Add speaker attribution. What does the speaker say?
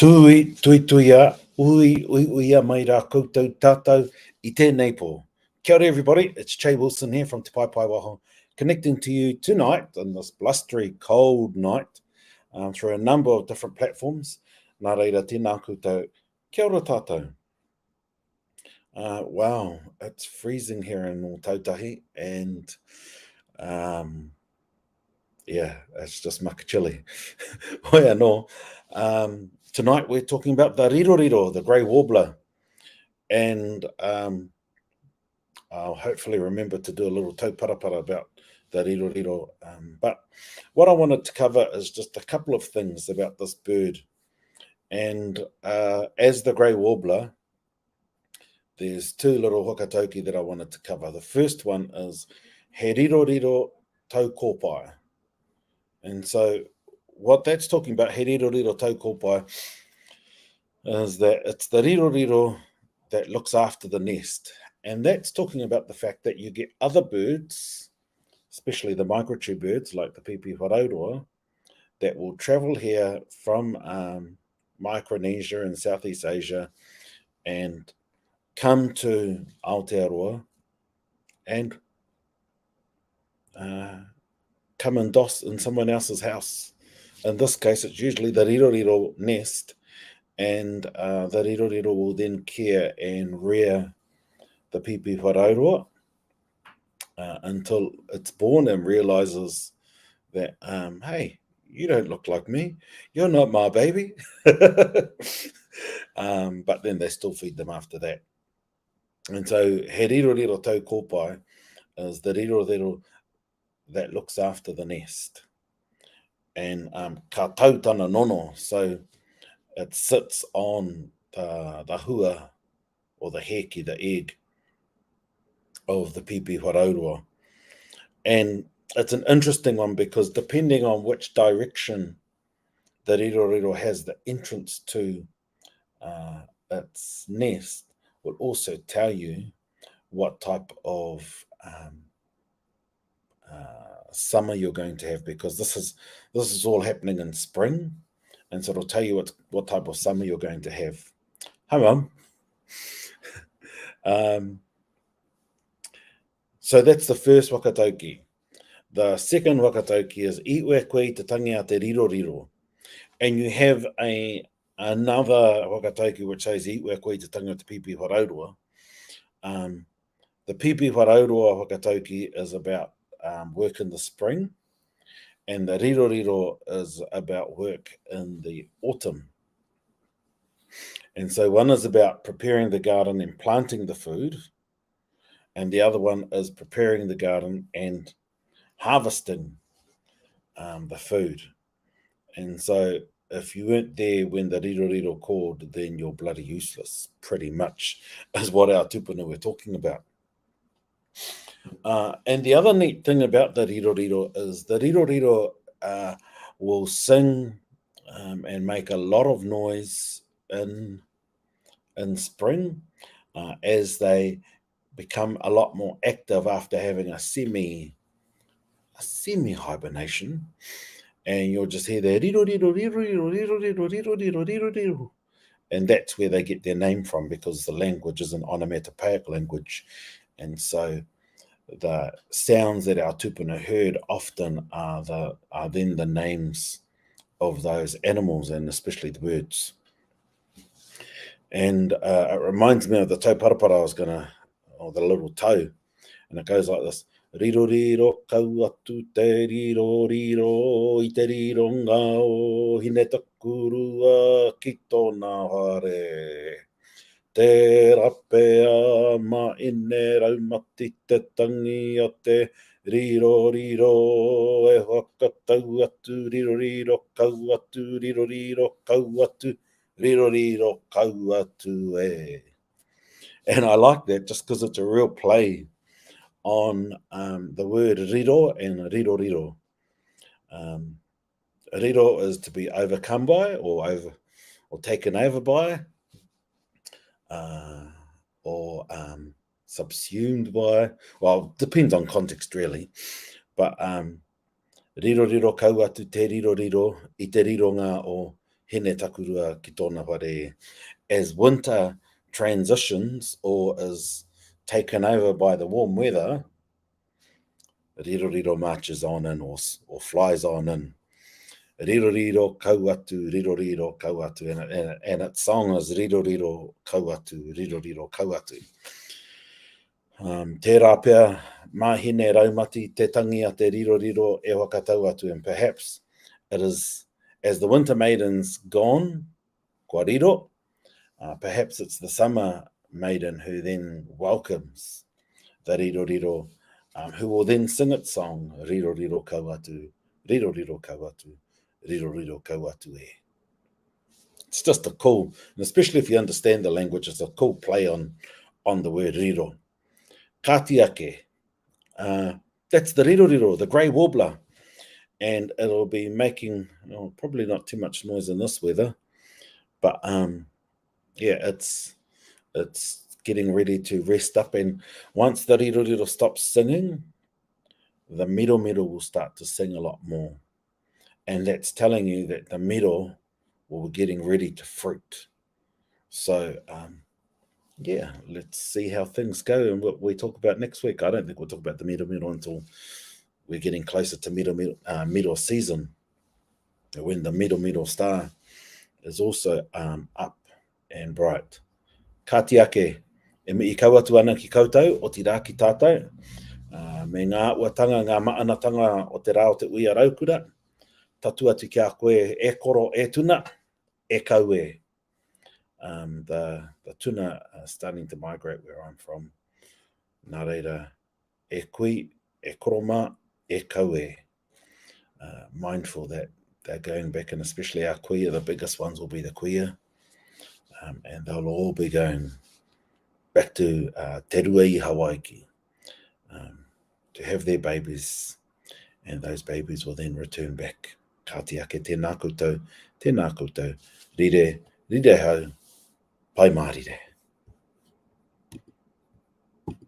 Speaker 1: Tuituia, uia mai rā koutou tātou I tēnei pō. Kia ora everybody, it's Che Wilson here from Te Pai Waho, connecting to you tonight on this blustery, cold night through a number of different platforms. Nā reira tēnā koutou, kia ora tātou. Wow, it's freezing here in Tautahi and yeah, it's just maka chilly. Whea no. Tonight we're talking about the Riroriro, the grey warbler, and I'll hopefully remember to do a little tauparapara about the Riroriro. But what I wanted to cover is just a couple of things about this bird. And as the grey warbler, there's two little hokatauki that I wanted to cover. The first one is he riroriro tau kōpae. And so what that's talking about, he riroriro tau kōpae, is that it's the riroriro that looks after the nest. And that's talking about the fact that you get other birds, especially the migratory birds like the pipi wharauroa, that will travel here from Micronesia and Southeast Asia and come to Aotearoa and come and dos in someone else's house. In this case, it's usually the riroriro nest, and the riroriro will then care and rear the pipi wharauroa until it's born and realizes that, hey, you don't look like me. You're not my baby. But then they still feed them after that. And so he riroriro tau kōpae is the riroriro that looks after the nest. And ka tautana nono, so it sits on the hua or the heki, the egg of the pipi wharauroa. And it's an interesting one because depending on which direction the riroriro has the entrance to its nest will also tell you what type of summer you're going to have, because this is all happening in spring, and so it'll tell you what type of summer you're going to have. Hi, Mum. So that's the first wakatauki. The second wakatauki is I ue koe te tangi a te riroriro. And you have another wakatauki which says I ue koe te tangi a te pipi wharauroa. The pipi wharauroa wakatauki is about work in the spring, and the riroriro is about work in the autumn. And so one is about preparing the garden and planting the food, and the other one is preparing the garden and harvesting the food. And so if you weren't there when the riroriro called, then you're bloody useless, pretty much, is what our tupuna were talking about. And the other neat thing about the riroriro is the riroriro will sing and make a lot of noise in spring as they become a lot more active after having a semi hibernation, and you'll just hear the riroriro, riroriro, riroriro, riroriro, riroriro, and that's where they get their name from, because the language is an onomatopoeic language, and so the sounds that our tupuna heard often are then the names of those animals, and especially the birds. And it reminds me of the tauparapara or the little toe, and it goes like this: Riroriro kau atu te riroriro I te rironga o hine takurua ki tōna hare. Te rapea ma ine raumati te tangi a te riroriro e whakatau atu riroriro kau atu riroriro kau atu riroriro kau atu e. And I like that just because it's a real play on the word riro and riroriro. Riro is to be overcome by or taken over by, or subsumed by. Well, depends on context really, but riroriro kau atu te riroriro I te rironga o hene takurua ki tōna whare. As winter transitions or is taken over by the warm weather, Riroriro marches on in or flies on in. Riroriro kauatu, Riroriro kauatu, and its song is Riroriro kauatu, Riroriro kauatu. Tērā pia, mahine raumati, te tangi a te Riroriro e wakatau atu, and perhaps it is, as the winter maiden's gone, kōrero, perhaps it's the summer maiden who then welcomes the Riroriro, who will then sing its song, Riroriro kauatu, Riroriro kauatu, Riroriro kauatu e. It's just a cool, and especially if you understand the language, it's a cool play on the word riro. Katiake, that's the Riroriro, the grey warbler, and it'll be making, probably not too much noise in this weather, but yeah, it's getting ready to rest up, and once the Riroriro stops singing, the miro will start to sing a lot more, and that's telling you that the miro will be getting ready to fruit. So yeah, let's see how things go and what we talk about next week. I don't think we'll talk about the miro until we're getting closer to miro season, when the miro star is also up and bright. Katiake, e me I kauatu ana ki koutou, o ti rā ki tātou, me ngā uatanga, ngā maanatanga o te rā o te uia raukura, tatu atu ki a koe e koro e tuna, e kau e. The tuna are starting to migrate where I'm from. Nā reira, e kui, e koroma, e kau e. Mindful that they're going back, and especially our kuia, the biggest ones will be the kuia, and they'll all be going back to Te Rua I Hawaii to have their babies, and those babies will then return back. Ka te ake, tēnā koutou, rire hau, pai mārire.